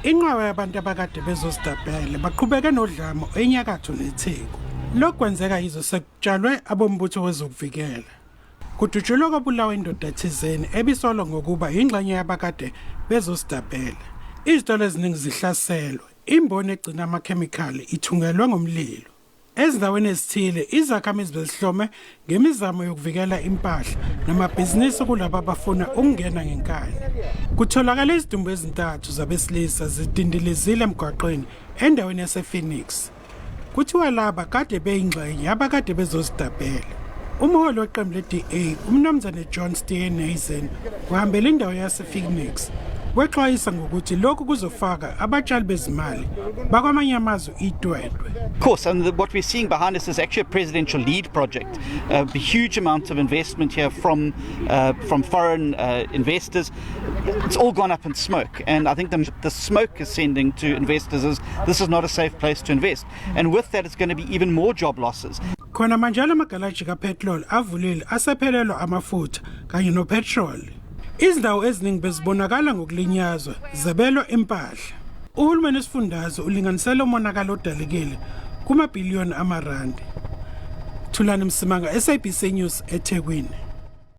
Inqawa yabantu abakade bezostabhele baqhubeke nodlamo enyakatho neTheku. Lokhu kwenzeka yizo sekutshalwe abombutho wezokuvikela. Kudutshulwa kwabulawa indoda thizeni ebisolwa ngokuba yingxenye yabakade bezostabhele. Izitolo eziningi zihlaselwe, imboni egcina amakhemikhali ithungelwe ngomlilo. Ezindaweni ezithile izakhamizi bezihlome ngemizamo yokuvikela impahla namabhizinisi kulabo abafuna ukungena ngenkani. Kutholakala izidumbu ezintathu zabesilisa zidindilizile emgwaqweni endaweni yasePhoenix. Kuthiwa laba kade beyingxenye abakade bezostabhele. Umholi weqembu le-DA, umnumzane John Steenhuisen, wahambela indawo yasePhoenix. Wexwayisa ngokuthi lokhu kuzofaka abatshali bezimali bakwamanye amazwe idwedwe. Of course, and what we're seeing behind us is actually a presidential lead project. A huge amount of investment here from foreign investors. It's all gone up in smoke, and I think the smoke is sending to investors is this is not a safe place to invest. And with that, it's going to be even more job losses. Khona manje amagalaji kapetrol avulile asephelelwa amafutha kanye nopetrol. Izindawo eziningi bezibonakala ngokulinyazwa zabelwa impahla. Uhulumeni wesifundazwe ulinganisela umonakalo odalekile kumabhiliyoni amarandi. Thulani Msimanga, SABC News, eThekwini.